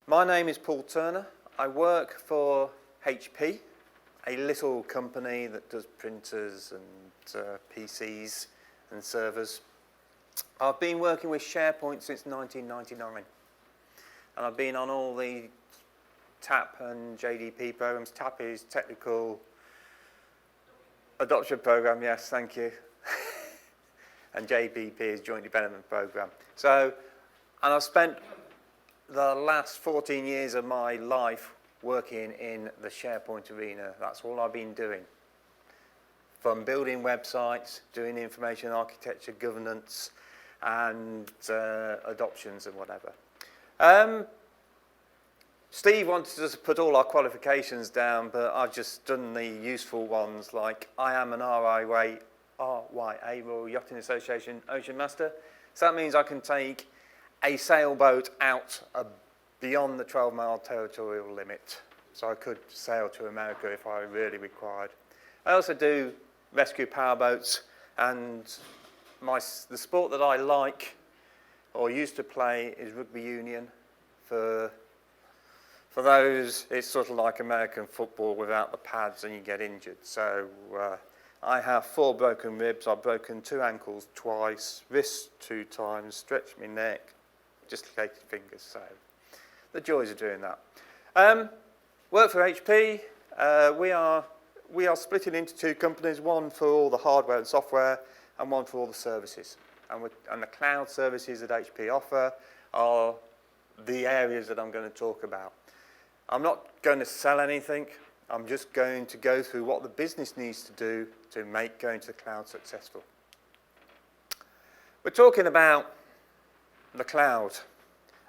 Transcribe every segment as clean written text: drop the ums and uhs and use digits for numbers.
My name is Paul Turner. I work for HP, a little company that does printers and PCs and servers. I've been working with SharePoint since 1999, and I've been on all the TAP and JDP programs. TAP is Technical Adoption Program, yes, thank you. And JDP is Joint Development Program. And I've spent the last 14 years of my life working in the SharePoint arena. That's all I've been doing. From building websites, doing information architecture, governance, and adoptions and whatever. Steve wanted us to put all our qualifications down, but I've just done the useful ones, like I am an RYA, Royal Yachting Association Ocean Master. So that means I can take a sailboat out beyond the 12-mile territorial limit. So I could sail to America if I really required. I also do rescue powerboats, and the sport that I like or used to play is rugby union. For those, it's sort of like American football without the pads and you get injured. So I have 4 broken ribs. I've broken 2 ankles twice, wrists 2 times, stretched my neck, dislocated fingers. So the joys of doing that. Work for HP. We are splitting into 2 companies, one for all the hardware and software and one for all the services. And the cloud services that HP offer are the areas that I'm going to talk about. I'm not going to sell anything. I'm just going to go through what the business needs to do to make going to the cloud successful. We're talking about the cloud.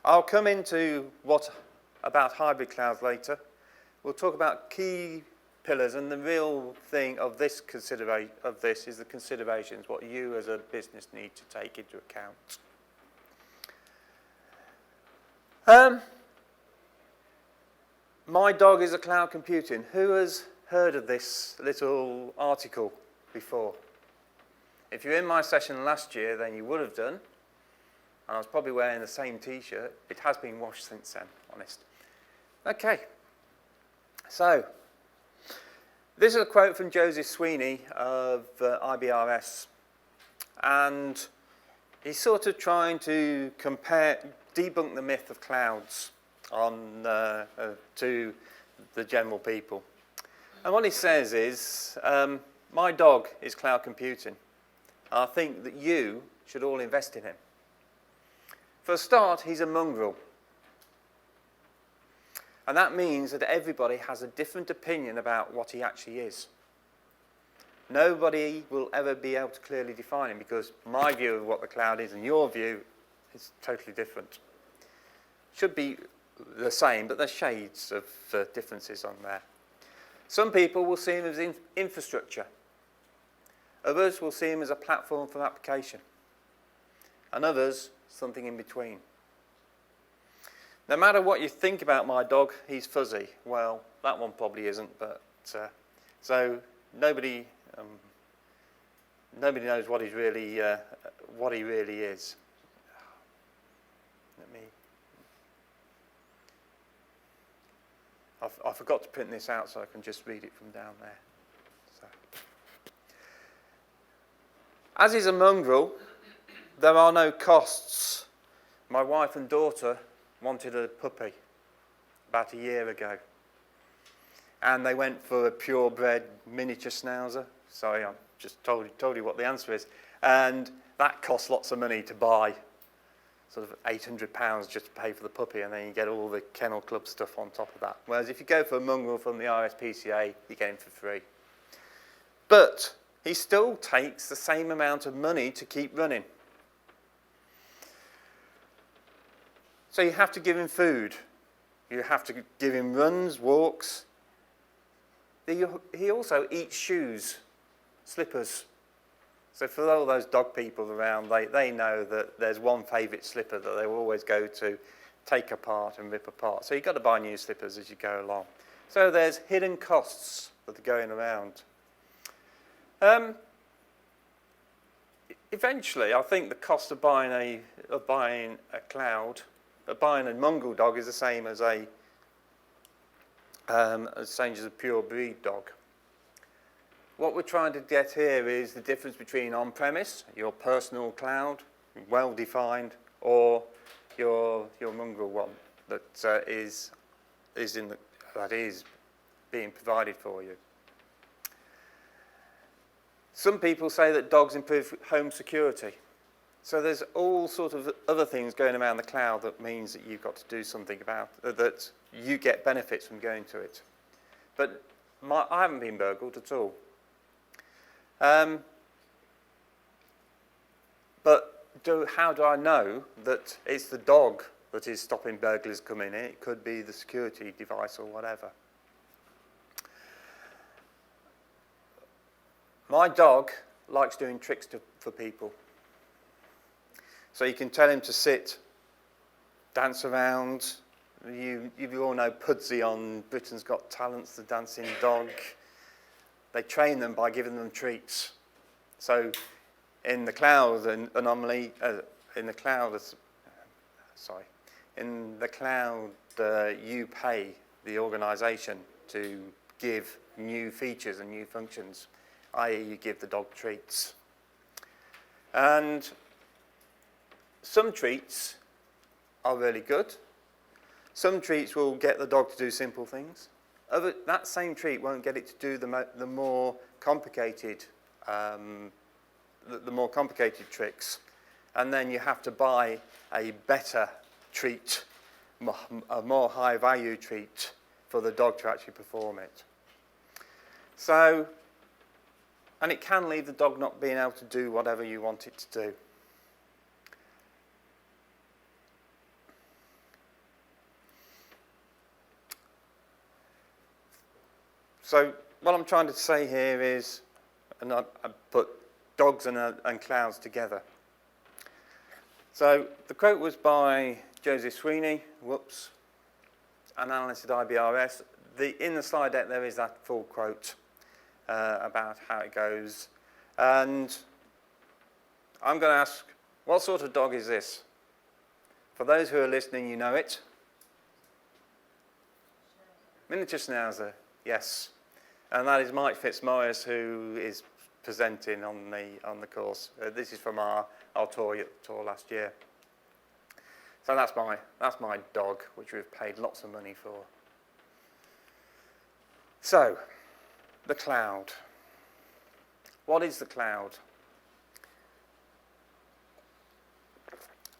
I'll come into about hybrid clouds later. We'll talk about key pillars, and the real thing of this is the considerations, what you as a business need to take into account. My dog is a cloud computing. Who has heard of this little article before? If you're in my session last year, then you would have done. And I was probably wearing the same t-shirt. It has been washed since then, honest. Okay. So, this is a quote from Joseph Sweeney of IBRS. And he's sort of trying to debunk the myth of clouds to the general people. And what he says is, my dog is cloud computing. I think that you should all invest in him. For a start, he's a mongrel. And that means that everybody has a different opinion about what he actually is. Nobody will ever be able to clearly define him, because my view of what the cloud is and your view is totally different. Should be the same, but there's shades of differences on there. Some people will see him as infrastructure. Others will see him as a platform for application. And others, something in between. No matter what you think about my dog, he's fuzzy. Well, that one probably isn't, but so nobody knows what he really is. I forgot to print this out, so I can just read it from down there. So. As is a mongrel, there are no costs. My wife and daughter wanted a puppy about a year ago. And they went for a purebred miniature schnauzer. Sorry, I just told you what the answer is. And that costs lots of money to buy. Sort of £800 just to pay for the puppy, and then you get all the kennel club stuff on top of that. Whereas if you go for a mongrel from the RSPCA, you get him for free. But he still takes the same amount of money to keep running. So you have to give him food. You have to give him runs, walks. He also eats shoes, slippers. So for all those dog people around, they know that there's one favourite slipper that they will always go to, take apart and rip apart. So you've got to buy new slippers as you go along. So there's hidden costs that are going around. Eventually, I think the cost of buying a cloud But buying a mongrel dog is the same as a pure breed dog. What we're trying to get here is the difference between on-premise, your personal cloud, well-defined, or your mongrel one that is being provided for you. Some people say that dogs improve home security. So there's all sorts of other things going around the cloud that means that you've got to do something about that you get benefits from going to it. But I haven't been burgled at all. But how do I know that it's the dog that is stopping burglars coming in? It could be the security device or whatever. My dog likes doing tricks for people. So you can tell him to sit, dance around. You all know Pudsey on Britain's Got Talent's the dancing dog. They train them by giving them treats. So in the cloud, you pay the organisation to give new features and new functions, i.e. you give the dog treats. And some treats are really good. Some treats will get the dog to do simple things. That same treat won't get it to do the more complicated tricks, and then you have to buy a better treat, a more high-value treat for the dog to actually perform it. So, and it can leave the dog not being able to do whatever you want it to do. So what I'm trying to say here is, and I put dogs and clouds together. So the quote was by Joseph Sweeney, an analyst at IBRS. In the slide deck there is that full quote about how it goes. And I'm going to ask, what sort of dog is this? For those who are listening, you know it. Miniature Schnauzer, yes. And that is Mike Fitzmaurice, who is presenting on the course. This is from our tour last year. So that's my dog, which we've paid lots of money for. So, the cloud. What is the cloud?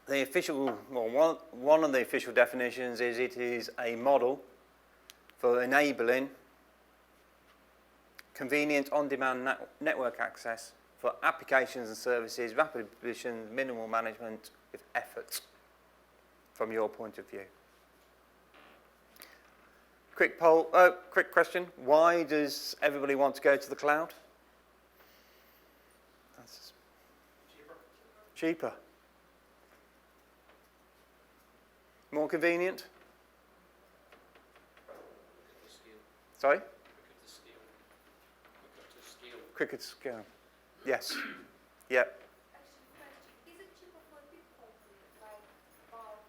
The official, one of the official definitions is it is a model for enabling convenient on-demand network access for applications and services, rapid provision, minimal management with effort, from your point of view. Quick question. Why does everybody want to go to the cloud? That's cheaper. More convenient? Sorry? Quicker to scale. Yes. Yep. Actually, is it cheaper for a big company, like about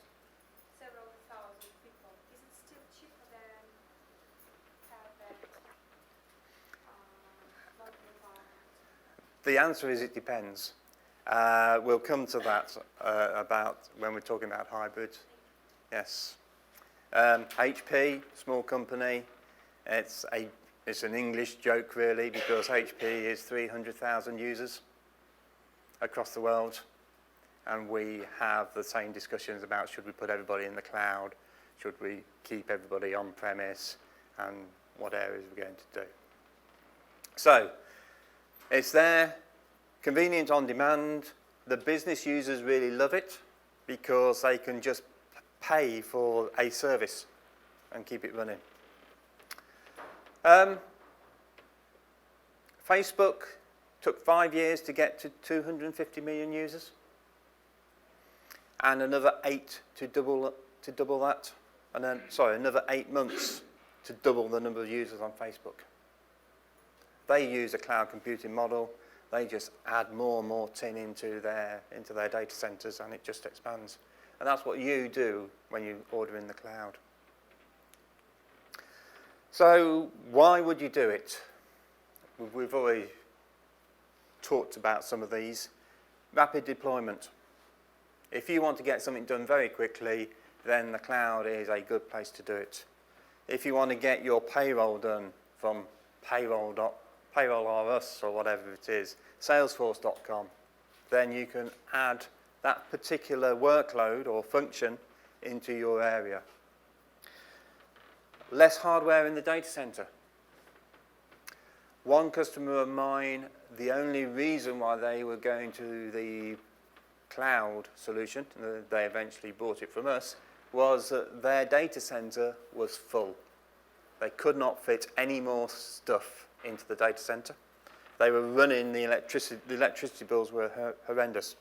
several thousand people? Is it still cheaper than have that local environment? The answer is it depends. We'll come to that about when we're talking about hybrid. Yes. HP, small company. It's an English joke, really, because HP is 300,000 users across the world, and we have the same discussions about should we put everybody in the cloud, should we keep everybody on-premise, and what areas we're going to do. So, it's there, convenient on demand. The business users really love it because they can just pay for a service and keep it running. Facebook took 5 years to get to 250 million users, and another 8 to double that, and then another 8 months to double the number of users on Facebook. They use a cloud computing model. They just add more and more tin into their data centers, and it just expands. And that's what you do when you order in the cloud. So why would you do it? We've already talked about some of these. Rapid deployment. If you want to get something done very quickly, then the cloud is a good place to do it. If you want to get your payroll done from Payroll or Us or whatever it is, Salesforce.com, then you can add that particular workload or function into your area. Less hardware in the data center. One customer of mine, the only reason why they were going to the cloud solution, they eventually bought it from us, was that their data center was full. They could not fit any more stuff into the data center. They were running the electricity bills were horrendous.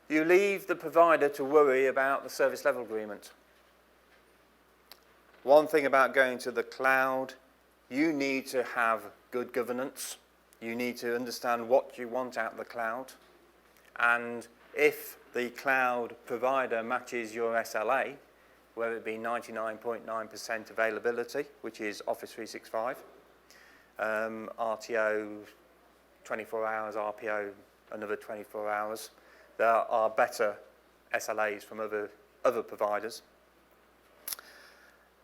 You leave the provider to worry about the service level agreement. One thing about going to the cloud, you need to have good governance. You need to understand what you want out of the cloud. And if the cloud provider matches your SLA, whether it be 99.9% availability, which is Office 365, RTO 24 hours, RPO another 24 hours, there are better SLAs from other providers.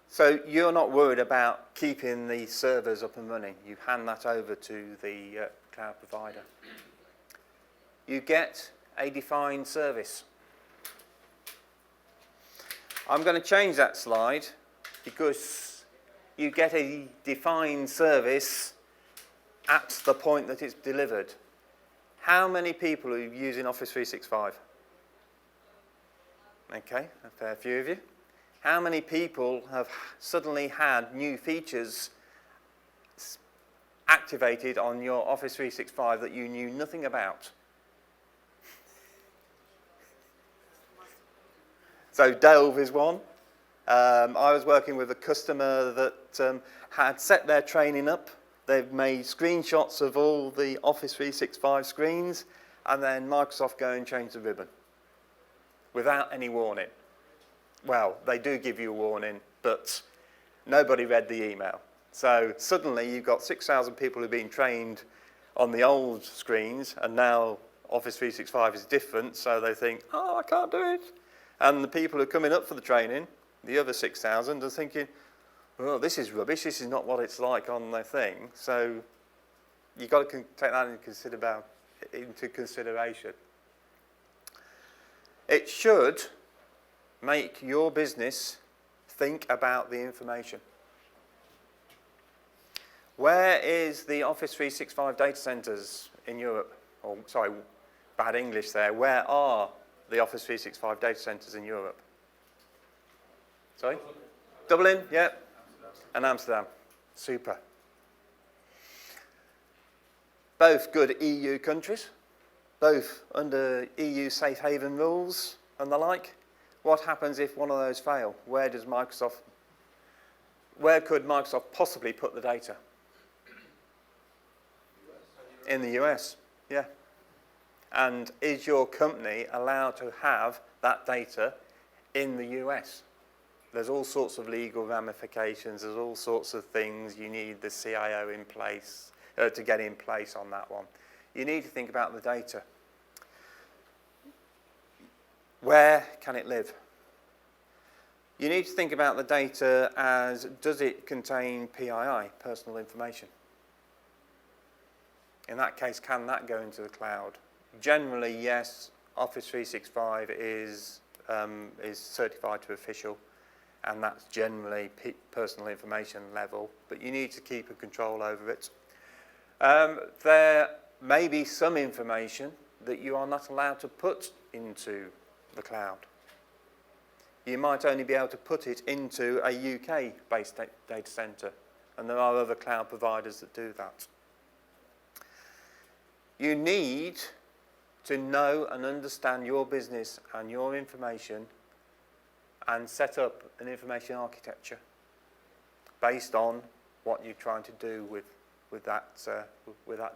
So you're not worried about keeping the servers up and running. You hand that over to the cloud provider. You get a defined service. I'm going to change that slide because you get a defined service at the point that it's delivered. How many people are using Office 365? Okay, a fair few of you. How many people have suddenly had new features activated on your Office 365 that you knew nothing about? So Delve is one. I was working with a customer that had set their training up. They've made screenshots of all the Office 365 screens, and then Microsoft go and change the ribbon without any warning. Well, they do give you a warning, but nobody read the email. So suddenly you've got 6,000 people who've been trained on the old screens, and now Office 365 is different, so they think, oh, I can't do it. And the people who are coming up for the training, the other 6,000, are thinking, well, this is rubbish, this is not what it's like on their thing. So you've got to take that into consideration. It should make your business think about the information. Where is the Office 365 data centers in Europe? Oh, sorry, bad English there. Where are the Office 365 data centers in Europe? Sorry? Dublin, yeah. And Amsterdam. Super. Both good EU countries, both under EU safe haven rules and the like. What happens if one of those fail? Where could Microsoft possibly put the data? In the US, yeah. And is your company allowed to have that data in the US? There's all sorts of legal ramifications, there's all sorts of things. You need the CIO in place, to get in place on that one. You need to think about the data. Where can it live? You need to think about the data as, does it contain PII, personal information? In that case, can that go into the cloud? Generally, yes, Office 365 is certified to official, and that's generally personal information level, but you need to keep a control over it. There may be some information that you are not allowed to put into the cloud. You might only be able to put it into a UK-based data center, and there are other cloud providers that do that. You need to know and understand your business and your information and set up an information architecture based on what you're trying to do with that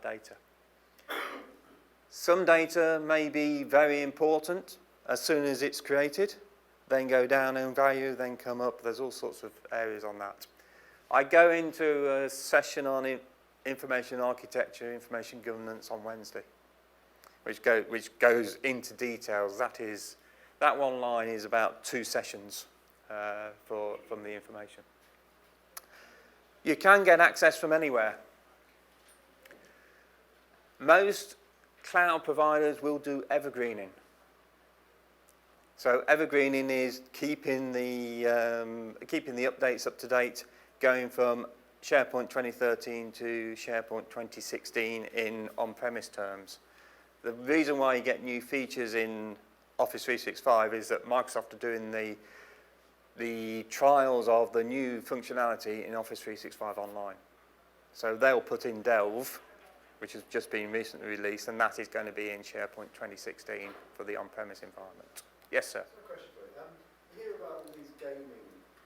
data. Some data may be very important as soon as it's created, then go down in value, then come up. There's all sorts of areas on that. I go into a session on information architecture, information governance on Wednesday, which goes into details. That one line is about 2 sessions from the information. You can get access from anywhere. Most cloud providers will do evergreening. So evergreening is keeping the updates up to date, going from SharePoint 2013 to SharePoint 2016 in on-premise terms. The reason why you get new features in Office 365 is that Microsoft are doing the trials of the new functionality in Office 365 Online. So they'll put in Delve, which has just been recently released, and that is going to be in SharePoint 2016 for the on-premise environment. Yes, sir. A question for you. You hear about all these gaming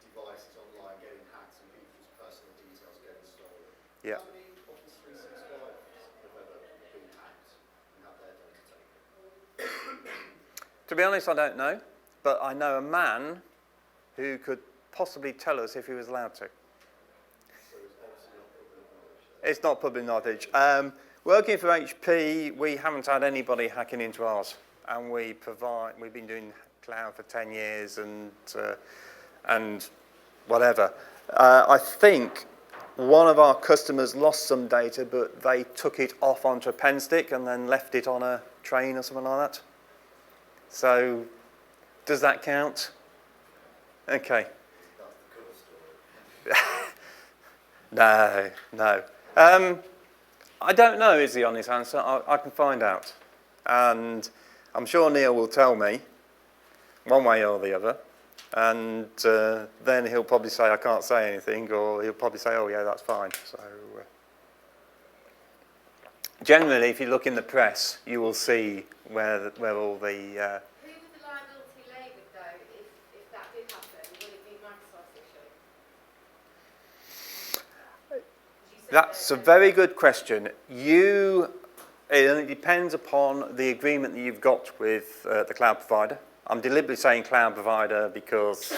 devices online getting hacked and people's personal details getting stolen. Yeah. How many Office 365 have ever been hacked and had their data taken? To be honest, I don't know, but I know a man who could possibly tell us if he was allowed to. So it's obviously not public knowledge. It's not public knowledge. Working for HP, we haven't had anybody hacking into ours, and we've been doing cloud for 10 years and whatever. I think one of our customers lost some data, but they took it off onto a pen stick and then left it on a train or something like that. So, does that count? Okay. That's the cover story. No. I don't know is the honest answer. I can find out. And I'm sure Neil will tell me, one way or the other. And then he'll probably say, I can't say anything, or he'll probably say, oh yeah, that's fine. So, generally, if you look in the press, you will see where all the... Who would the liability lay with, though, if that did happen? Would it be Microsoft's issue? That's a very good question. It depends upon the agreement that you've got with the cloud provider. I'm deliberately saying cloud provider because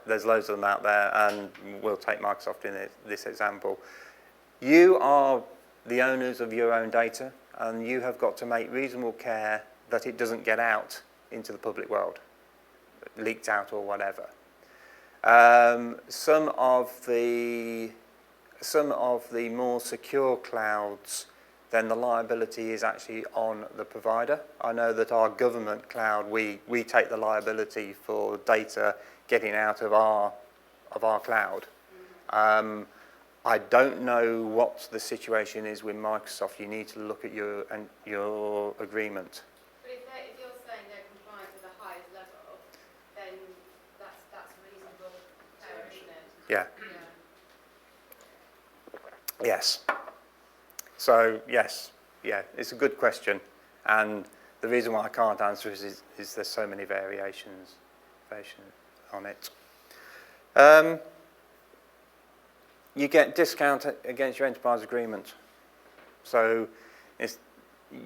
there's loads of them out there, and we'll take Microsoft in this example. You are the owners of your own data, and you have got to make reasonable care that it doesn't get out into the public world, leaked out or whatever. Some of the more secure clouds, then the liability is actually on the provider. I know that our government cloud, we take the liability for data getting out of our cloud. I don't know what the situation is with Microsoft. You need to look at your agreement. But if you're saying they're compliant with the highest level, then that's reasonable care, isn't it? Yeah. Yeah. Yes. So, yes, yeah, it's a good question. And the reason why I can't answer is there's so many variations on it. You get discount against your enterprise agreement. So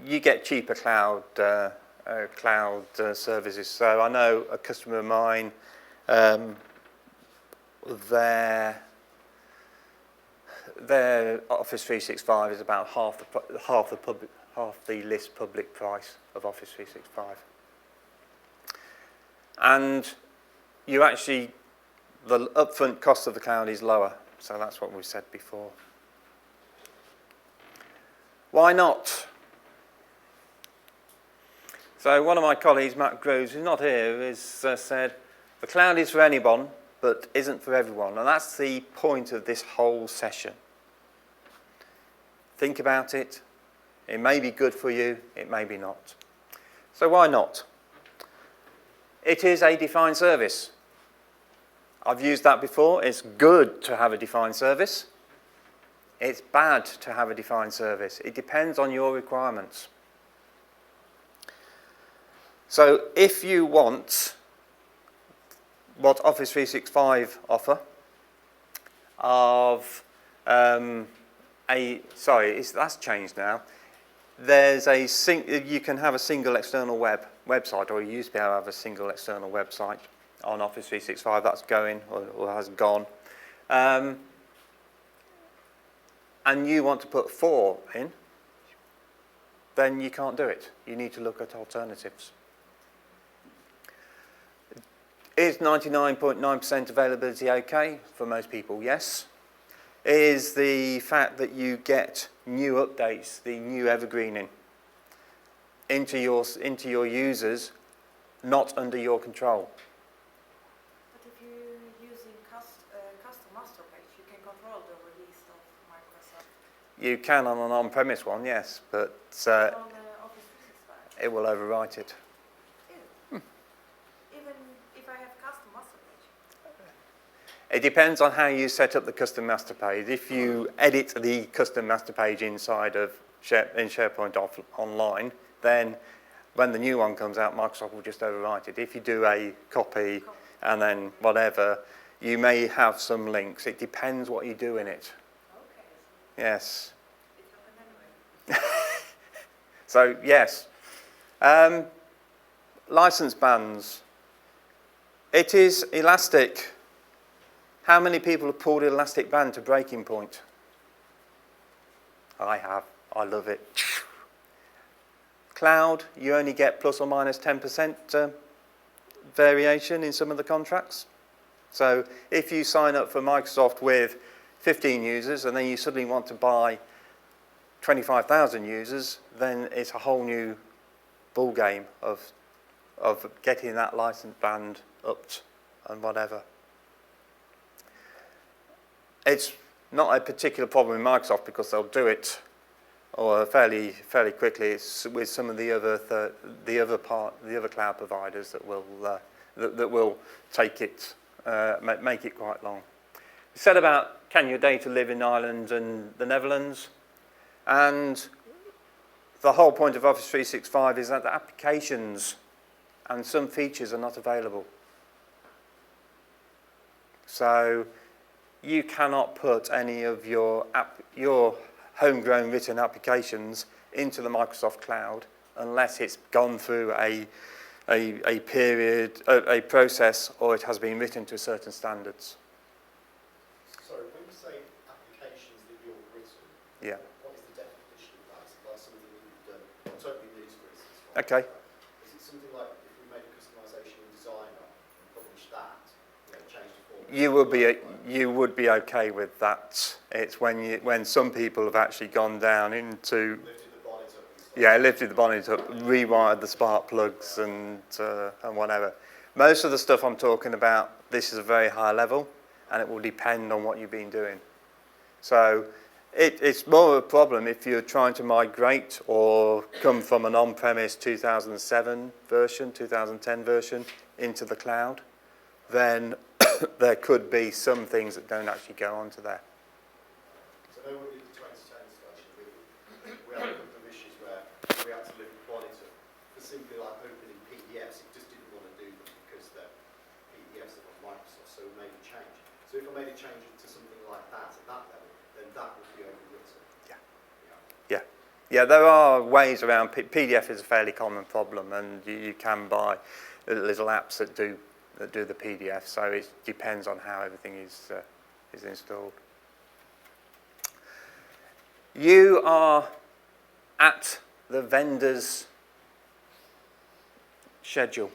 you get cheaper cloud services. So I know a customer of mine, their Office 365 is about half the list public price of Office 365. And the upfront cost of the cloud is lower. So that's what we said before. Why not? So one of my colleagues, Matt Groves, who's not here, has said, the cloud is for anyone, but isn't for everyone. And that's the point of this whole session. Think about it. It may be good for you, it may be not. So why not? It is a defined service. I've used that before. It's good to have a defined service. It's bad to have a defined service. It depends on your requirements. So if you want what Office 365 offer that's changed now. you can have a single external website, or you used to be able to have a single external website on Office 365. That's going or has gone. And you want to put 4 in, then you can't do it. You need to look at alternatives. Is 99.9% availability okay? For most people, yes. Is the fact that you get new updates, the new evergreening, into your users, not under your control? But if you're using custom master page, you can control the release of Microsoft. You can on an on-premise one, yes, but On Office 365. it will overwrite it. Even if I have custom master page. It depends on how you set up the custom master page. If you edit the custom master page inside of SharePoint Online, then when the new one comes out, Microsoft will just overwrite it. If you do a copy and then whatever, you may have some links. It depends what you do in it. Okay. Yes. It happened anyway. So, yes. License bans. It is elastic. How many people have pulled elastic band to breaking point? I have. I love it. Cloud, you only get plus or minus 10% variation in some of the contracts. So if you sign up for Microsoft with 15 users and then you suddenly want to buy 25,000 users, then it's a whole new ball game of getting that license band upped and whatever. It's not a particular problem in Microsoft because they'll do it fairly quickly. It's with some of the other cloud providers that will take it, make it quite long. We said about can your data live in Ireland and the Netherlands, and the whole point of Office 365 is that the applications and some features are not available. So you cannot put any of your homegrown written applications into the Microsoft cloud unless it's gone through a process or it has been written to certain standards. Sorry, when you say applications that you've written, Yeah. what is the definition of that? Is it like something that you've done? I'm totally new to this. Okay. Is it something like if we made a customisation in Designer and published that, changed the form? You would be okay with that. It's when some people have actually gone down into Lifted the bonnet up and stuff? yeah, lifted the bonnet up, rewired the spark plugs and whatever. Most of the stuff I'm talking about, this is a very high level, and it will depend on what you've been doing. So it's more of a problem if you're trying to migrate or come from an on-premise 2007 version, 2010 version into the cloud, then there could be some things that don't actually go onto there. So I know with the 2010 discussion, we had a couple of issues where we had to lift the bonnet up for simply like opening PDFs. It just didn't want to do them because they're PDFs that were Microsoft, so we made a change. So if I made a change to something like that at that level, then that would be overwritten. Yeah, there are ways around. PDF is a fairly common problem, and you can buy little apps that do the PDF. So it depends on how everything is installed. You are at the vendor's schedule.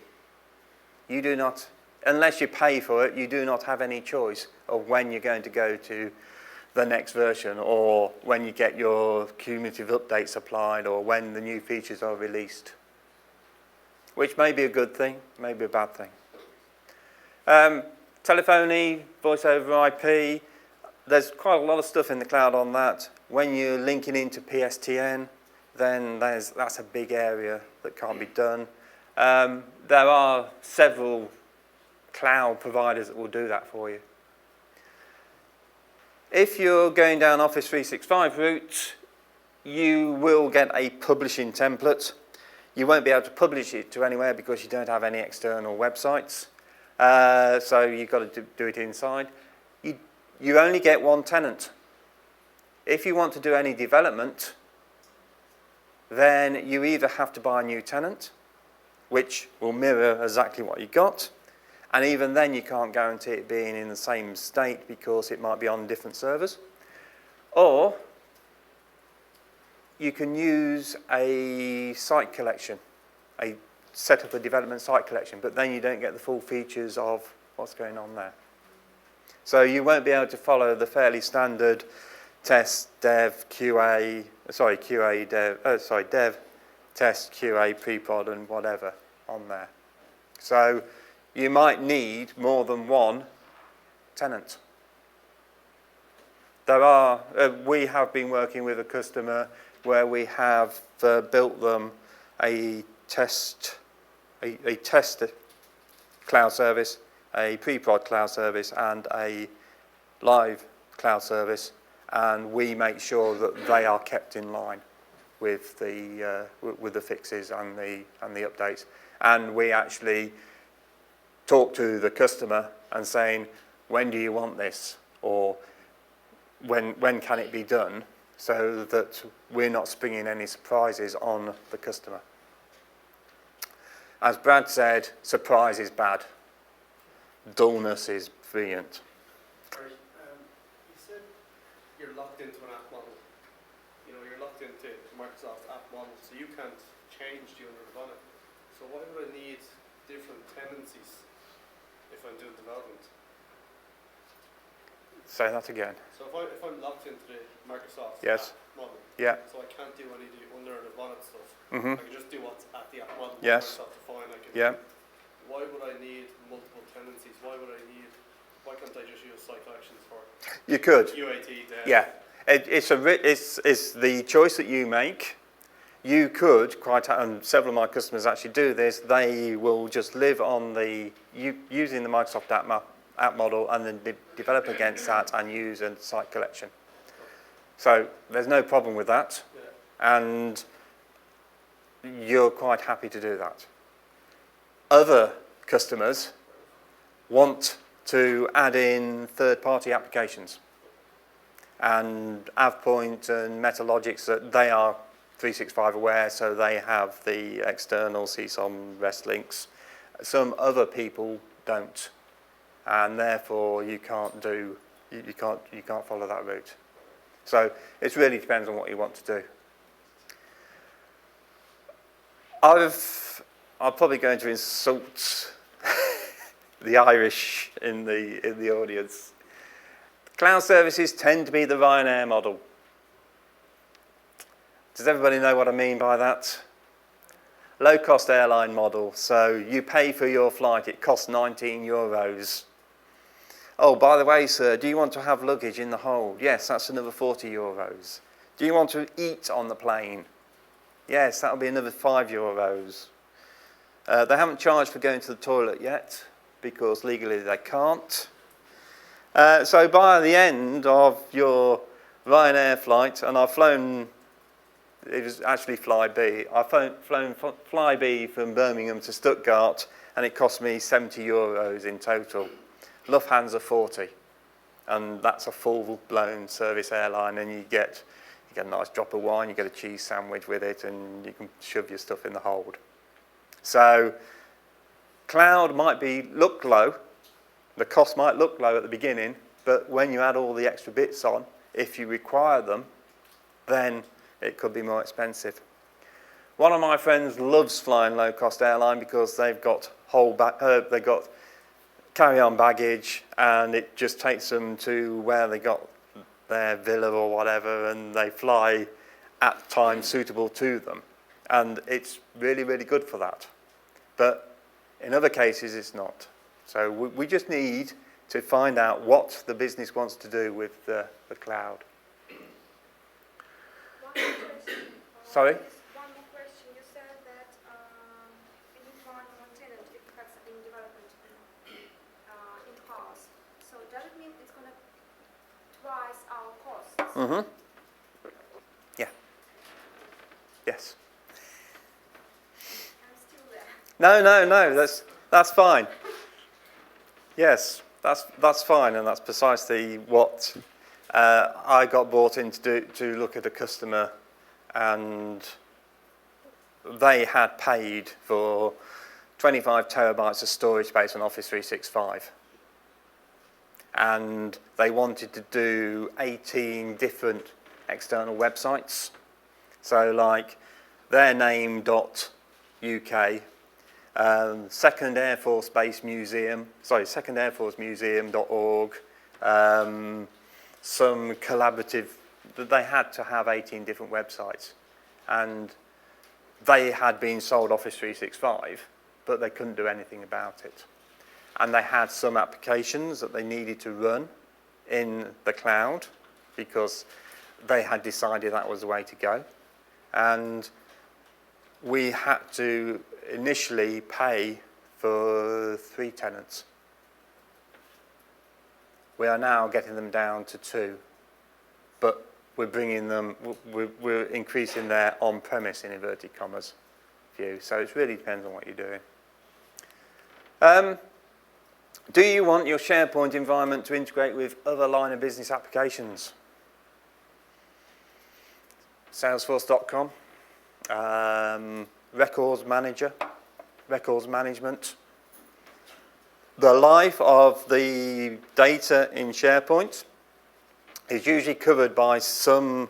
You do not, unless you pay for it, you do not have any choice of when you're going to go to the next version, or when you get your cumulative updates applied, or when the new features are released, which may be a good thing, may be a bad thing. Telephony, voice over IP, there's quite a lot of stuff in the cloud on that. When you're linking into PSTN, then that's a big area that can't be done. There are several cloud providers that will do that for you. If you're going down Office 365 route, you will get a publishing template. You won't be able to publish it to anywhere because you don't have any external websites. So you've got to do it inside. You only get one tenant. If you want to do any development, then you either have to buy a new tenant, which will mirror exactly what you got, and even then you can't guarantee it being in the same state because it might be on different servers, or you can use a site collection, set up a development site collection, but then you don't get the full features of what's going on there. So you won't be able to follow the fairly standard test, dev, QA, dev, test, QA, pre-prod and whatever on there. So you might need more than one tenant. We have been working with a customer where we have built them a test cloud service, a pre-prod cloud service and a live cloud service, and we make sure that they are kept in line with the fixes and the updates. And we actually talk to the customer and saying, when do you want this, or when can it be done, so that we're not springing any surprises on the customer. As Brad said, surprise is bad. Dullness is brilliant. Sorry, you said you're locked into an app model. You know, you're locked into Microsoft app model, so you can't change the under the bonnet. So why would I need different tendencies if I'm doing development? Say that again. So if I'm locked into the Microsoft Yes. app model, Yeah. so I can't do any of the under the bonnet stuff. Mhm. I can just do what's at the app model. Yes. Microsoft define. I can. Yeah. Why would I need multiple tendencies? Why can't I just use site collections for You could. UAT? Yeah. It's the choice that you make. You could and several of my customers actually do this. They will just live on using the Microsoft app model and then develop against that and use a site collection. So there's no problem with that, and you're quite happy to do that. Other customers want to add in third-party applications, and AvePoint and Metalogics, that they are 365 aware, so they have the external CSOM REST links. Some other people don't, and therefore you can't follow that route. So it really depends on what you want to do. I'm probably going to insult the Irish in the audience. Cloud services tend to be the Ryanair model. Does everybody know what I mean by that? Low-cost airline model. So you pay for your flight, it costs €19. Oh, by the way, sir, do you want to have luggage in the hold? Yes, that's another €40. Do you want to eat on the plane? Yes, that'll be another €5. They haven't charged for going to the toilet yet, because legally they can't. So by the end of your Ryanair flight, and I've flown, it was actually Flybe, I've flown Flybe from Birmingham to Stuttgart, and it cost me €70 in total. Lufthansa 40, and that's a full-blown service airline, and you get a nice drop of wine, you get a cheese sandwich with it, and you can shove your stuff in the hold. So cloud might look low, the cost might look low at the beginning, but when you add all the extra bits on, if you require them, then it could be more expensive. One of my friends loves flying low-cost airline because they've got carry-on baggage, and it just takes them to where they got their villa or whatever, and they fly at times suitable to them. And it's really, really good for that. But in other cases, it's not. So we just need to find out what the business wants to do with the cloud. One more question. Sorry? One more question. You said that you need one tenant if you have something in development in-house. So does it mean it's going to twice our costs? Mm-hmm. Yeah. Yes. I'm still there. No. That's fine. Yes, that's fine, and that's precisely what I got brought in to do, to look at a customer and they had paid for 25 terabytes of storage space on Office 365. And they wanted to do 18 different external websites. So like their name.uk, Second Air Force Base Museum, Second Air Force Museum.org, some collaborative, they had to have 18 different websites. And they had been sold Office 365, but they couldn't do anything about it. And they had some applications that they needed to run in the cloud because they had decided that was the way to go. And we had to initially pay for 3 tenants. We are now getting them down to 2, but we're bringing them, we're increasing their on-premise, in inverted commas, view. So it really depends on what you're doing. Do you want your SharePoint environment to integrate with other line of business applications? Salesforce.com, Records Manager, Records Management. The life of the data in SharePoint is usually covered by some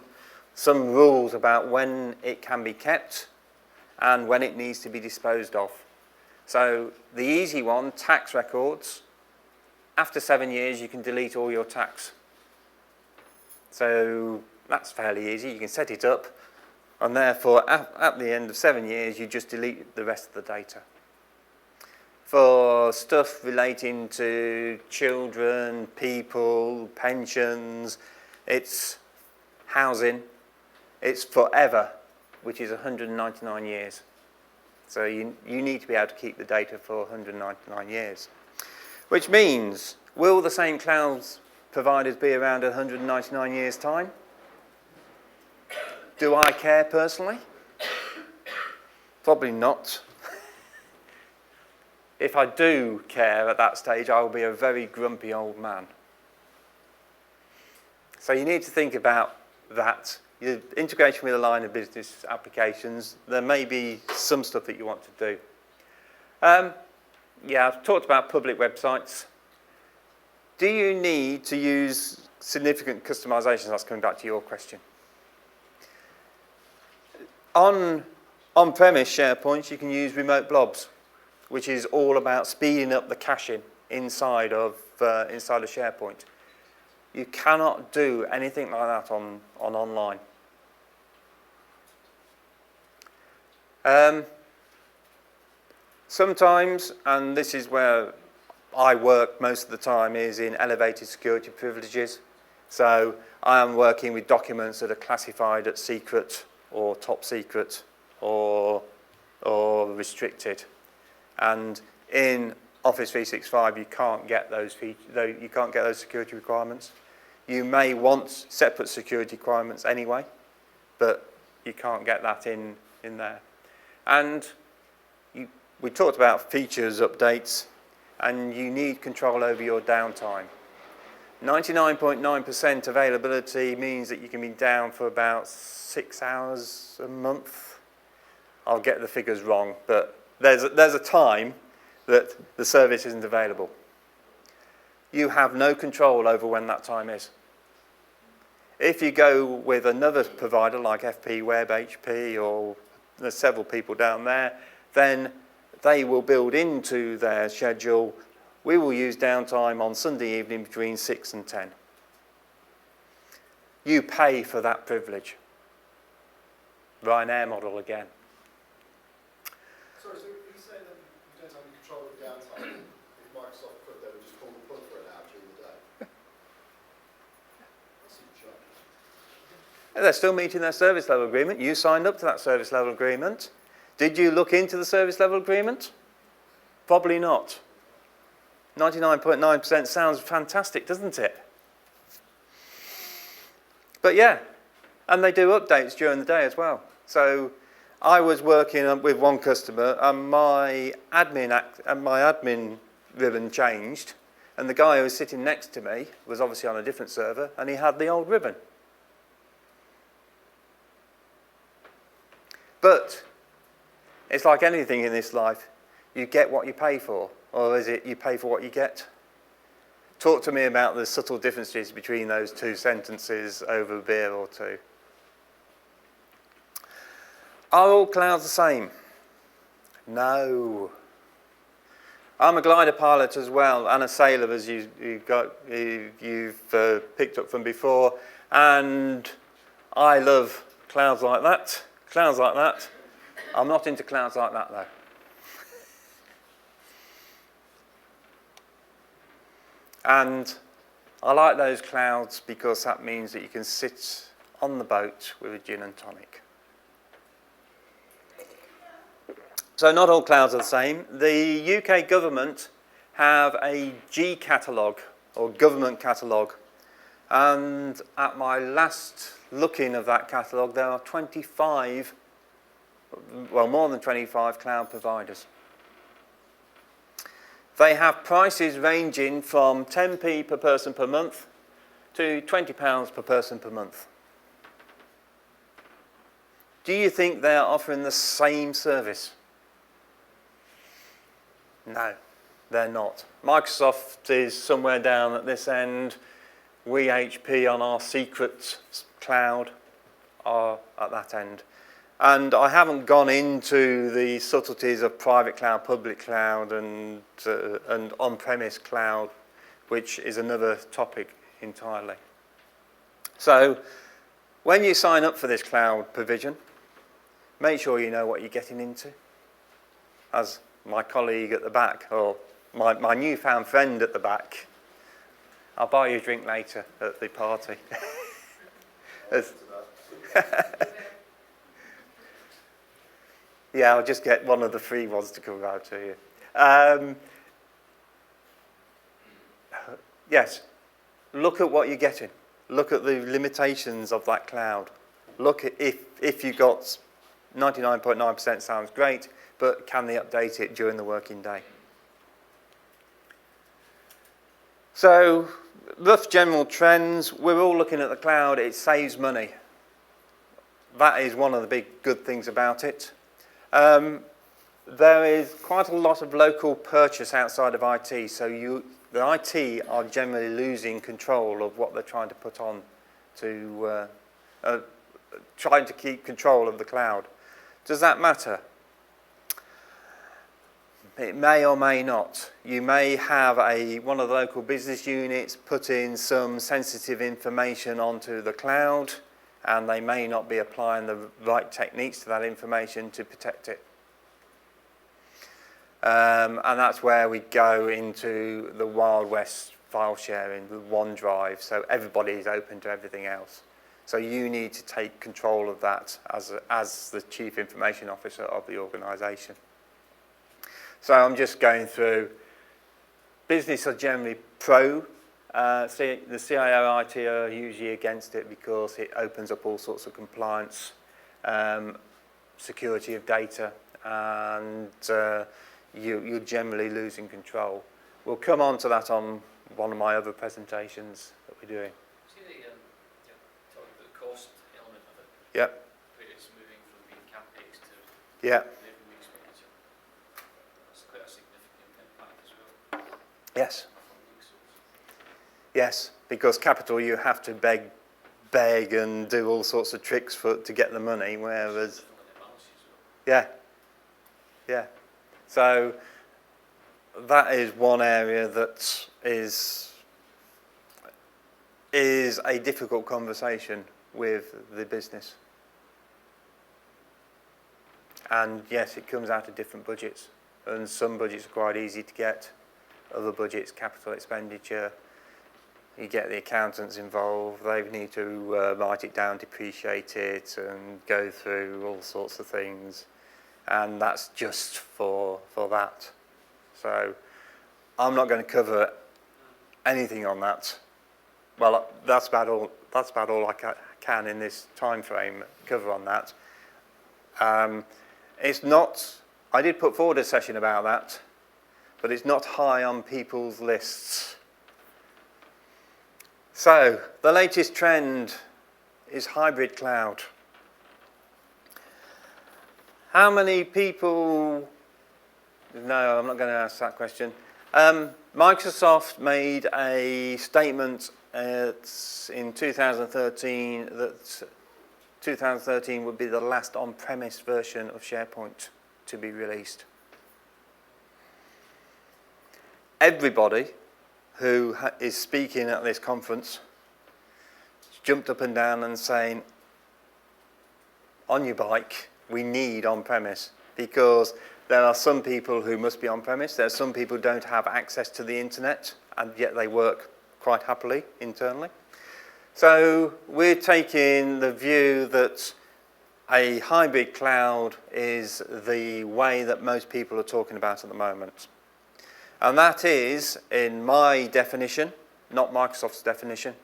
rules about when it can be kept and when it needs to be disposed of. So the easy one, tax records, after 7 years you can delete all your tax. So that's fairly easy, you can set it up, and therefore at the end of 7 years you just delete the rest of the data. For stuff relating to children, people, pensions, it's housing, it's forever, which is 199 years. So you need to be able to keep the data for 199 years. Which means, will the same cloud providers be around 199 years' time? Do I care personally? Probably not. If I do care at that stage, I will be a very grumpy old man. So you need to think about that. Your integration with a line of business applications, there may be some stuff that you want to do. Yeah, I've talked about public websites. Do you need to use significant customizations? That's coming back to your question. On-premise SharePoint, you can use remote blobs, which is all about speeding up the caching inside of SharePoint. You cannot do anything like that on online. Sometimes, and this is where I work most of the time, is in elevated security privileges. So I am working with documents that are classified as secret or top secret or restricted. And in Office 365, you can't get those you can't get those security requirements. You may want separate security requirements anyway, but you can't get that in there. And we talked about features updates, and you need control over your downtime. 99.9% availability means that you can be down for about 6 hours a month. I'll get the figures wrong, but there's a time that the service isn't available. You have no control over when that time is. If you go with another provider like FP Web, HP, or there's several people down there, then they will build into their schedule, we will use downtime on Sunday evening between 6 and 10. You pay for that privilege. Ryanair model again. Sorry, so you say that you don't have any control of downtime. If Microsoft could, they would just pull the plug for an hour during the day. That's a joke. They're still meeting their service level agreement. You signed up to that service level agreement. Did you look into the service level agreement? Probably not. 99.9% sounds fantastic, doesn't it? But yeah, and they do updates during the day as well. So I was working with one customer, and my admin ribbon changed, and the guy who was sitting next to me was obviously on a different server, and he had the old ribbon. But It's like anything in this life. You get what you pay for, or is it you pay for what you get? Talk to me about the subtle differences between those two sentences over a beer or two. Are all clouds the same? No. I'm a glider pilot as well, and a sailor, as you've picked up from before, and I love clouds like that, clouds like that. I'm not into clouds like that though. And I like those clouds because that means that you can sit on the boat with a gin and tonic. So not all clouds are the same. The UK government have a G catalogue, or government catalogue. And at my last looking of that catalogue, there are 25, well, more than 25 cloud providers. They have prices ranging from 10p per person per month to £20 per person per month. Do you think they are offering the same service? No, they're not. Microsoft is somewhere down at this end. We, HP, on our secret cloud, are at that end. And I haven't gone into the subtleties of private cloud, public cloud, and on-premise cloud, which is another topic entirely. So, when you sign up for this cloud provision, make sure you know what you're getting into. As my colleague at the back, or my newfound friend at the back, I'll buy you a drink later at the party. Yeah, I'll just get one of the free ones to come out to you. Yes, look at what you're getting. Look at the limitations of that cloud. Look at if you got 99.9% sounds great, but can they update it during the working day? So, rough general trends, we're all looking at the cloud, it saves money. That is one of the big good things about it. There is quite a lot of local purchase outside of IT, so the IT are generally losing control of what they're trying to put on to trying to keep control of the cloud. Does that matter? It may or may not. You may have one of the local business units put in some sensitive information onto the cloud, and they may not be applying the right techniques to that information to protect it. And that's where we go into the Wild West file sharing, the OneDrive, so everybody is open to everything else. So you need to take control of that as the Chief Information Officer of the organisation. So I'm just going through. Business are generally pro. The CIO IT are usually against it because it opens up all sorts of compliance, security of data, and you're generally losing control. We'll come on to that on one of my other presentations that we're doing. See talking about the cost element of it. Yep. Where it's moving from being CapEx to Yeah. revenue expenditure. That's quite a significant impact as well. Yes. Funding source. Yes, because capital you have to beg and do all sorts of tricks to get the money, whereas yeah. So that is one area that is a difficult conversation with the business. And yes, it comes out of different budgets, and some budgets are quite easy to get, other budgets, capital expenditure, you get the accountants involved, they need to write it down, depreciate it, and go through all sorts of things. And that's just for that. So I'm not going to cover anything on that. Well, that's about all I can in this time frame cover on that. It's not. I did put forward a session about that, but it's not high on people's lists. So the latest trend is hybrid cloud. How many people? No, I'm not going to ask that question. Microsoft made a statement in 2013 that 2013 would be the last on-premise version of SharePoint to be released. Everybody who is speaking at this conference jumped up and down and saying, on your bike, we need on-premise, because there are some people who must be on-premise, there are some people who don't have access to the internet, and yet they work quite happily internally. So we're taking the view that a hybrid cloud is the way that most people are talking about at the moment. And that is, in my definition, not Microsoft's definition,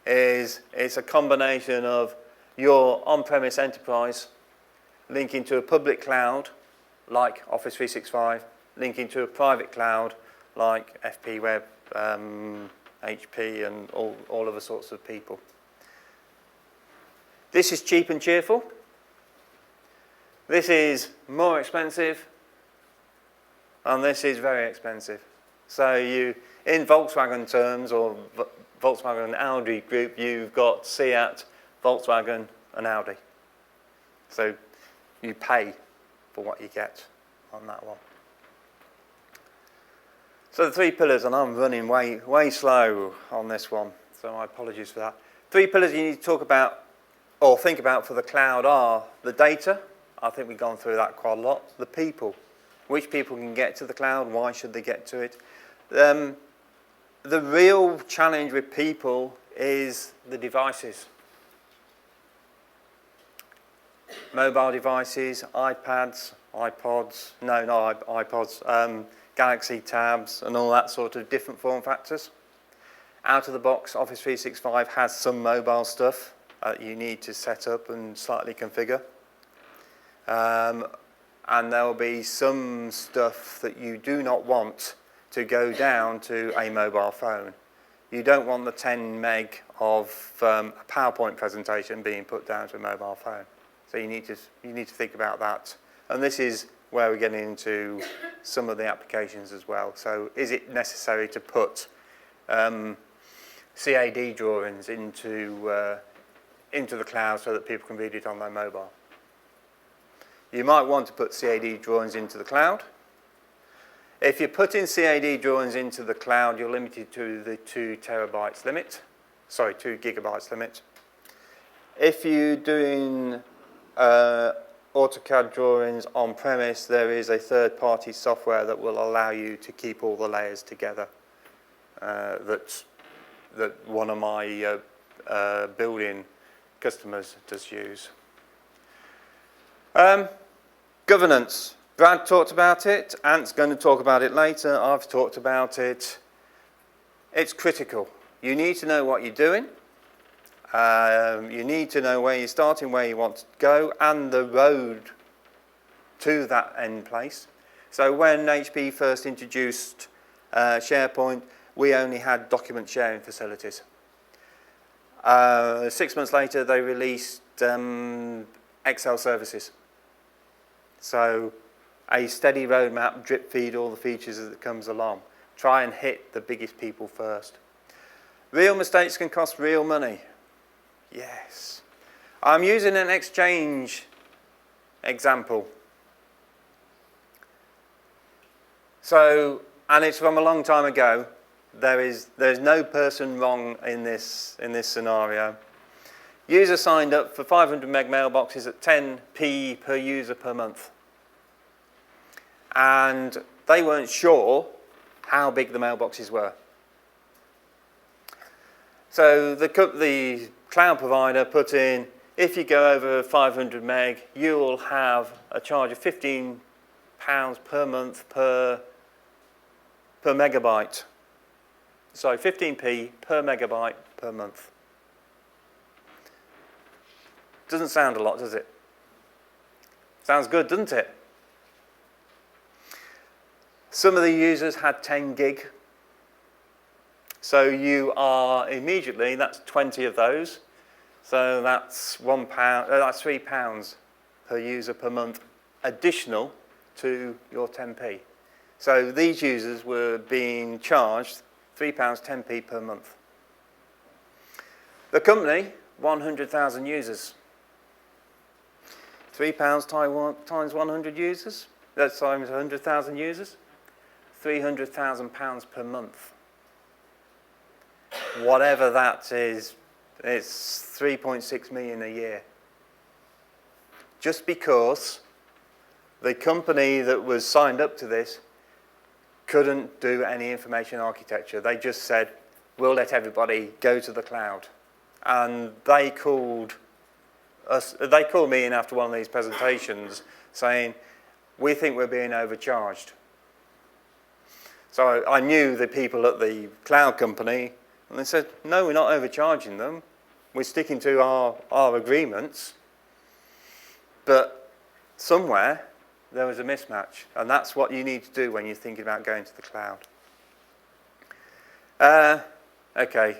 it's a combination of your on-premise enterprise linking to a public cloud like Office 365, linking to a private cloud like FP Web, HP and all other sorts of people. This is cheap and cheerful. This is more expensive. And this is very expensive. So you, in Volkswagen terms, or Volkswagen and Audi group, you've got Seat, Volkswagen and Audi. So you pay for what you get on that one. So the 3 pillars, and I'm running way slow on this one, so my apologies for that. 3 pillars you need to talk about or think about for the cloud are the data. I think we've gone through that quite a lot. The people. Which people can get to the cloud? Why should they get to it? The real challenge with people is the devices. Mobile devices, iPads, iPods, not iPods, Galaxy tabs and all that sort of different form factors. Out of the box, Office 365 has some mobile stuff you need to set up and slightly configure. And there will be some stuff that you do not want to go down to a mobile phone. You don't want the 10 meg of a PowerPoint presentation being put down to a mobile phone. So you need to think about that. And this is where we're getting into some of the applications as well. So is it necessary to put CAD drawings into the cloud so that people can read it on their mobile? You might want to put CAD drawings into the cloud. If you're putting CAD drawings into the cloud, you're limited to the 2 gigabytes limit. If you're doing AutoCAD drawings on premise, there is a third-party software that will allow you to keep all the layers together. That one of my building customers does use. Governance. Brad talked about it. Ant's going to talk about it later. I've talked about it. It's critical. You need to know what you're doing. You need to know where you're starting, where you want to go, and the road to that end place. So when HP first introduced SharePoint, we only had document sharing facilities. 6 months later, they released Excel services. So a steady roadmap, drip feed all the features as it comes along. Try and hit the biggest people first. Real mistakes can cost real money. Yes. I'm using an Exchange example. So, and it's from a long time ago. There's no person wrong in this scenario. User signed up for 500 meg mailboxes at 10p per user per month. And they weren't sure how big the mailboxes were. So the cloud provider put in, if you go over 500 meg, you will have a charge of £15 per month per megabyte. So 15p per megabyte per month. Doesn't sound a lot, does it? Sounds good, doesn't it? Some of the users had 10 gig. So you are immediately, that's 20 of those. So that's £1, that's £3 per user per month additional to your 10p. So these users were being charged £3 10p per month. The company, 100,000 users. £3 times 100 users, that's times 100,000 users, £300,000 per month. Whatever that is, it's 3.6 million a year. Just because the company that was signed up to this couldn't do any information architecture. They just said, we'll let everybody go to the cloud. And they called me in after one of these presentations saying, we think we're being overcharged. So I knew the people at the cloud company, and they said, no, we're not overcharging them. We're sticking to our agreements. But somewhere, there was a mismatch, and that's what you need to do when you're thinking about going to the cloud. Okay,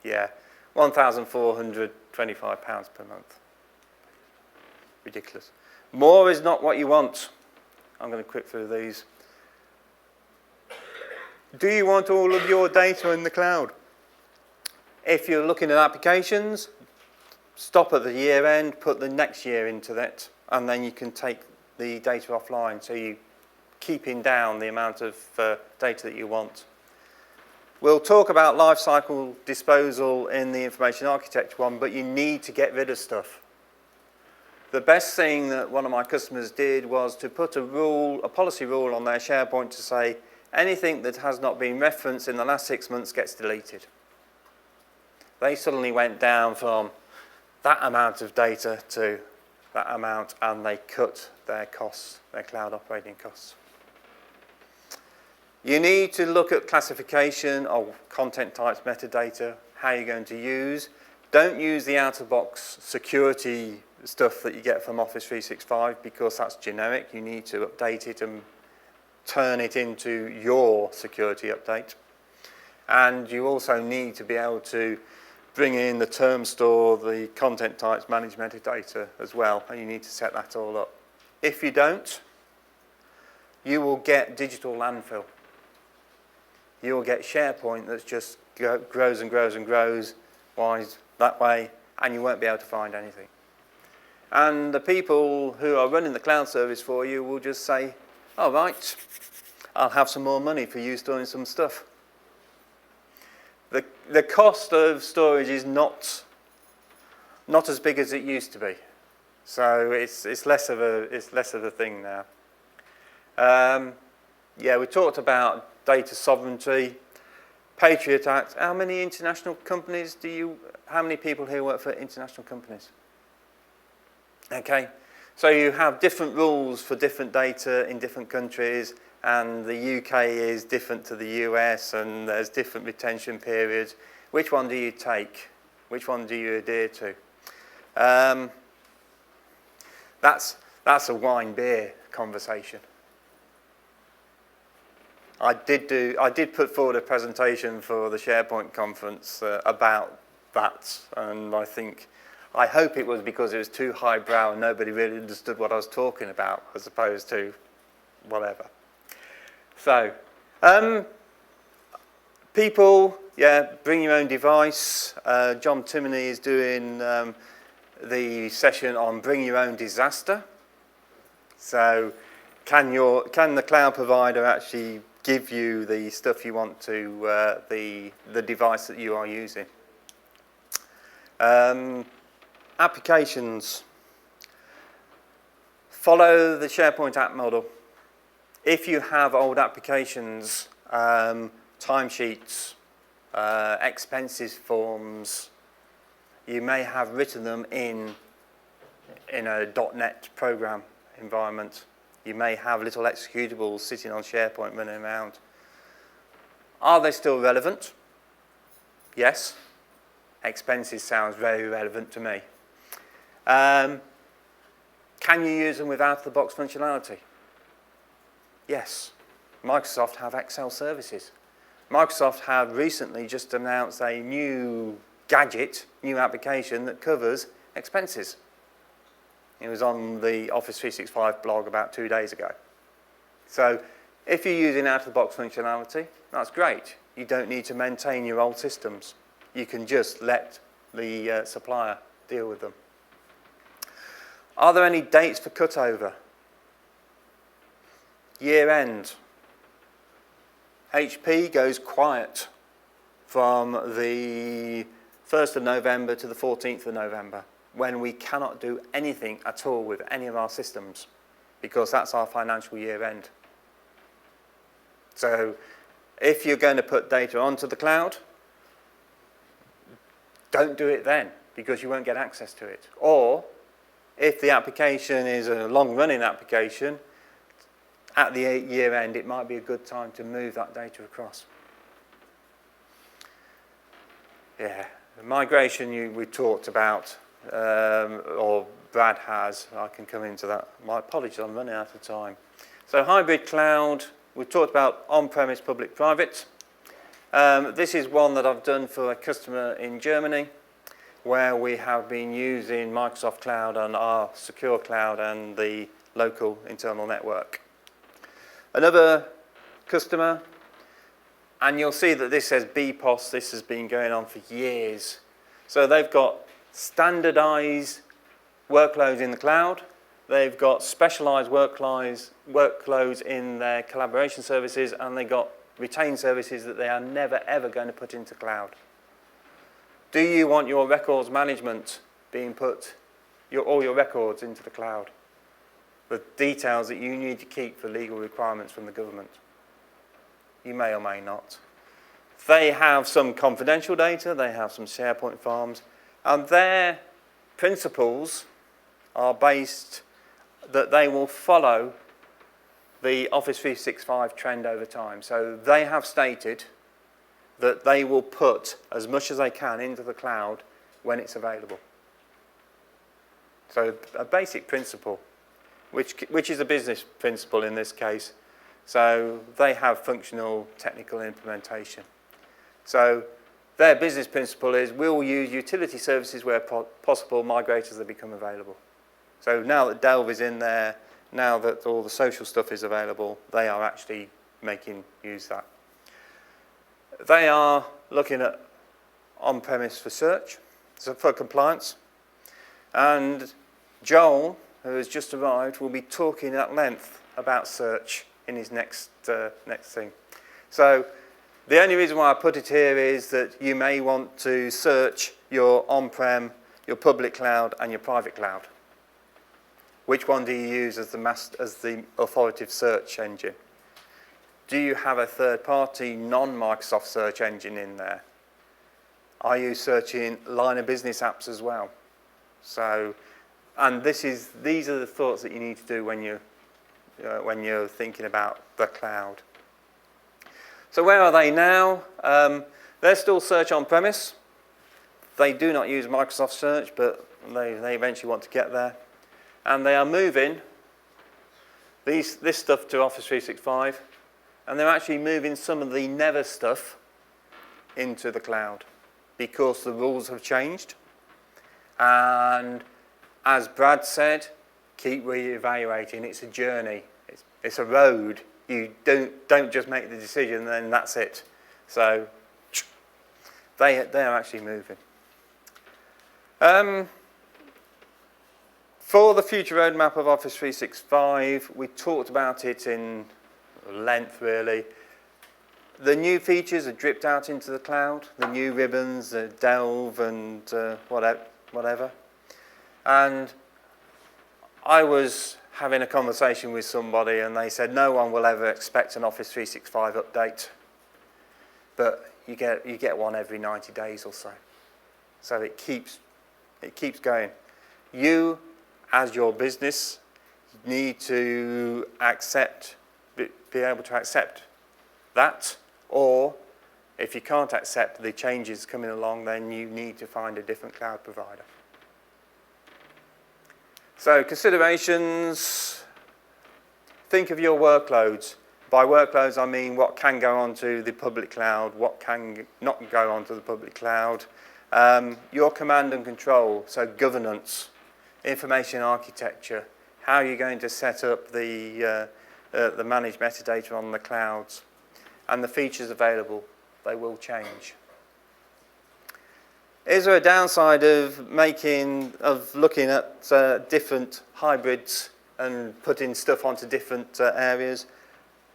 yeah, £1,425 per month. Ridiculous. More is not what you want. I'm going to quick through these. Do you want all of your data in the cloud? If you're looking at applications, stop at the year end, put the next year into that, and then you can take the data offline, so you're keeping down the amount of data that you want. We'll talk about lifecycle disposal in the information architecture one, but you need to get rid of stuff. The best thing that one of my customers did was to put a policy rule on their SharePoint to say anything that has not been referenced in the last 6 months gets deleted. They suddenly went down from that amount of data to that amount, and they cut their costs, their cloud operating costs. You need to look at classification of content types, metadata, how you're going to use. Don't use the out-of-box security stuff that you get from Office 365 because that's generic. You need to update it and turn it into your security update. And you also need to be able to bring in the term store, the content types, manage metadata as well, and you need to set that all up. If you don't, you will get digital landfill. You will get SharePoint that's just grows and grows and grows that way, and you won't be able to find anything. And the people who are running the cloud service for you will just say, all right, I'll have some more money for you storing some stuff. The cost of storage is not as big as it used to be, so it's less of a thing now. Yeah, we talked about data sovereignty, Patriot Act. How many international companies how many people here work for international companies? Okay, so you have different rules for different data in different countries, and the UK is different to the US, and there's different retention periods. Which one do you take? Which one do you adhere to? That's a wine beer conversation. I did put forward a presentation for the SharePoint conference about that, and I hope it was because it was too highbrow and nobody really understood what I was talking about, as opposed to whatever. So, people, yeah, bring your own device. John Timoney is doing the session on bring your own disaster. So, can the cloud provider actually give you the stuff you want to the device that you are using? Applications. Follow the SharePoint app model. If you have old applications, timesheets, expenses forms, you may have written them in a .NET program environment. You may have little executables sitting on SharePoint running around. Are they still relevant? Yes. Expenses sounds very relevant to me. Can you use them with out-of-the-box functionality? Yes. Microsoft have Excel services. Microsoft have recently just announced a new gadget, new application that covers expenses. It was on the Office 365 blog about 2 days ago. So if you're using out-of-the-box functionality, that's great. You don't need to maintain your old systems. You can just let the supplier deal with them. Are there any dates for cutover? Year end. HP goes quiet from the 1st of November to the 14th of November, when we cannot do anything at all with any of our systems, because that's our financial year end. So if you're going to put data onto the cloud, don't do it then, because you won't get access to it. Or if the application is a long-running application, at the year end, it might be a good time to move that data across. Yeah, the migration we talked about, or Brad has, I can come into that. My apologies, I'm running out of time. So hybrid cloud, we've talked about on-premise, public, private. This is one that I've done for a customer in Germany, where we have been using Microsoft Cloud and our secure cloud and the local internal network. Another customer, and you'll see that this says BPOS, this has been going on for years. So they've got standardized workloads in the cloud, they've got specialized workloads in their collaboration services, and they've got retained services that they are never ever going to put into cloud. Do you want your records management being put, all your records into the cloud? The details that you need to keep for legal requirements from the government. You may or may not. They have some confidential data, they have some SharePoint farms, and their principles are based that they will follow the Office 365 trend over time. So they have stated that they will put as much as they can into the cloud when it's available. So a basic principle, which is a business principle in this case. So they have functional technical implementation. So their business principle is we'll use utility services where possible, migrate as they become available. So now that Delve is in there, now that all the social stuff is available, they are actually making use of that. They are looking at on-premise for search, so for compliance. And Joel, who has just arrived, will be talking at length about search in his next thing. So the only reason why I put it here is that you may want to search your on-prem, your public cloud, and your private cloud. Which one do you use as the authoritative search engine? Do you have a third-party, non-Microsoft search engine in there? Are you searching line of business apps as well? So, and these are the thoughts that you need to do when you're thinking about the cloud. So where are they now? They're still search on-premise. They do not use Microsoft Search, but they eventually want to get there. And they are moving this stuff to Office 365, and they're actually moving some of the never stuff into the cloud because the rules have changed. And as Brad said, keep re-evaluating. It's a journey. It's a road. You don't just make the decision and then that's it. So they are actually moving. For the future roadmap of Office 365, we talked about it in length, really. The new features are dripped out into the cloud, the new ribbons, Delve and whatever. And I was having a conversation with somebody and they said no one will ever expect an Office 365 update, but you get one every 90 days or so. So it keeps going. You, as your business, need to be able to accept that, or if you can't accept the changes coming along, then you need to find a different cloud provider. So considerations, think of your workloads. By workloads I mean what can go onto the public cloud, what can not go onto the public cloud. Your command and control, so governance. information architecture, how you're going to set up the managed metadata on the clouds, and the features available, they will change. Is there a downside of looking at different hybrids and putting stuff onto different areas?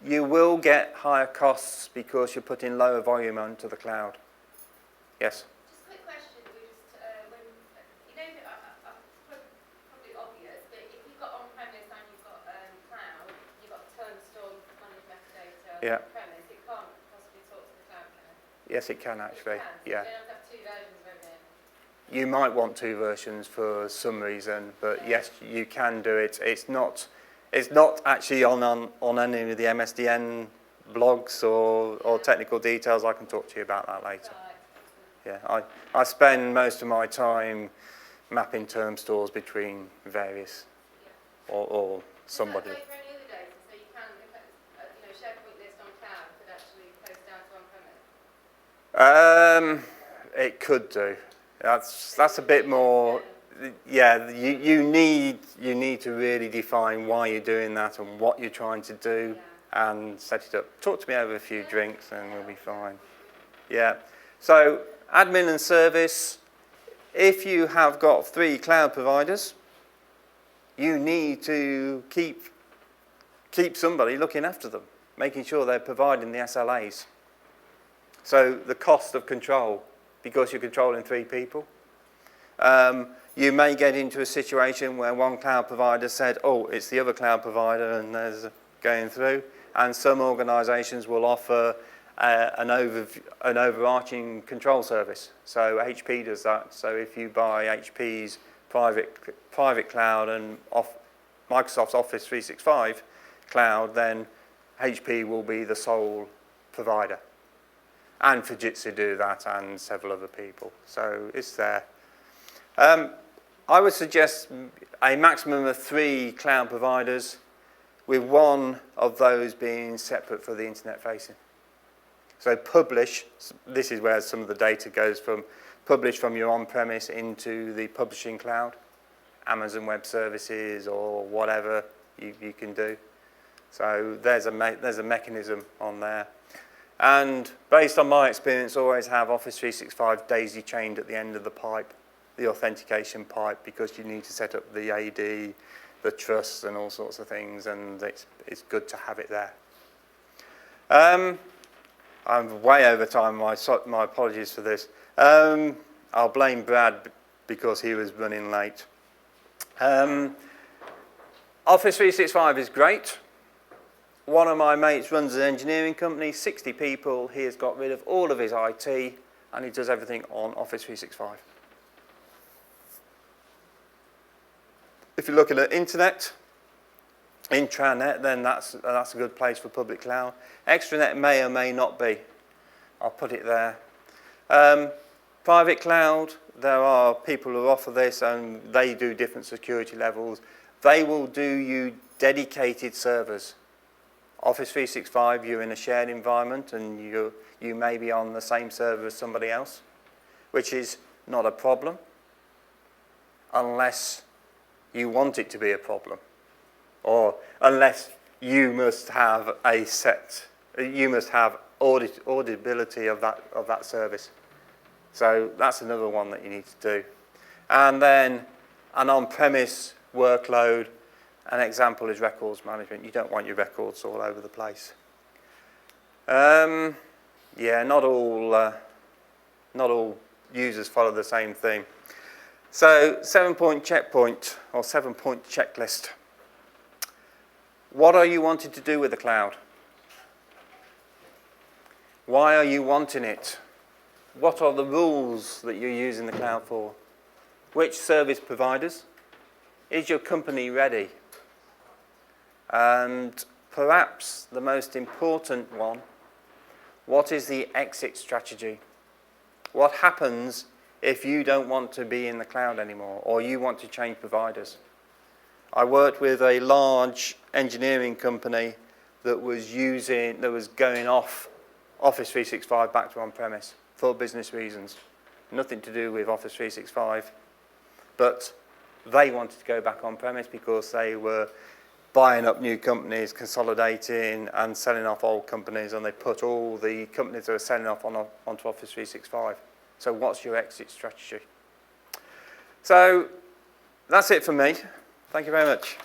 You will get higher costs because you're putting lower volume onto the cloud. Yes? Just a quick question. We just, when, you know, probably obvious, but if you've got on-premise and you've got cloud, you've got term stored managed metadata Yeah. on-premise, it can't possibly talk to the cloud, can it? Yes, it can actually. It can, so Yeah. you don't have to have two versions of everything. You might want two versions for some reason, but yes, you can do it. It's not actually on any of the MSDN blogs or technical details. I can talk to you about that later. Right. Yeah, I spend most of my time mapping term stores between various or somebody. Does that go for any other data? So you can, if it's, you know, SharePoint list on cloud could actually post down to on-premise? It could do. That's a bit more. Yeah, you need to really define why you're doing that and what you're trying to do, and set it up. Talk to me over a few drinks and we'll be fine. Yeah. So admin and service. If you have got 3 cloud providers, you need to keep somebody looking after them, making sure they're providing the SLAs. So the cost of control, because you're controlling 3 people. You may get into a situation where one cloud provider said, oh, it's the other cloud provider, and there's going through. And some organisations will offer an overarching control service. So HP does that. So if you buy HP's private cloud and Microsoft's Office 365 cloud, then HP will be the sole provider. And Fujitsu do that, and several other people. So it's there. I would suggest a maximum of 3 cloud providers, with one of those being separate for the internet facing. So publish, this is where some of the data goes from, publish from your on-premise into the publishing cloud, Amazon Web Services or whatever you can do. So there's a mechanism on there. And based on my experience, always have Office 365 daisy chained at the end of the pipe, the authentication pipe, because you need to set up the AD, the trusts and all sorts of things, and it's good to have it there. I'm way over time, my apologies for this. I'll blame Brad because he was running late. Office 365 is great. One of my mates runs an engineering company, 60 people. He has got rid of all of his IT, and he does everything on Office 365. If you're looking at internet, intranet, then that's a good place for public cloud. Extranet may or may not be. I'll put it there. Private cloud, there are people who offer this, and they do different security levels. They will do you dedicated servers. Office 365, you're in a shared environment, and you may be on the same server as somebody else, which is not a problem, unless you want it to be a problem, or unless you must have auditability of that service. So that's another one that you need to do. And then an on-premise workload, an example is records management. You don't want your records all over the place. Yeah, not all users follow the same thing. So 7-point checkpoint or 7-point checklist. What are you wanting to do with the cloud? Why are you wanting it? What are the rules that you're using the cloud for? Which service providers? Is your company ready? And perhaps the most important one, what is the exit strategy? What happens if you don't want to be in the cloud anymore, or you want to change providers? I worked with a large engineering company that was going off Office 365 back to on-premise for business reasons. Nothing to do with Office 365, but they wanted to go back on premise because they were buying up new companies, consolidating and selling off old companies, and they put all the companies that were selling off onto Office 365. So what's your exit strategy? So that's it for me. Thank you very much.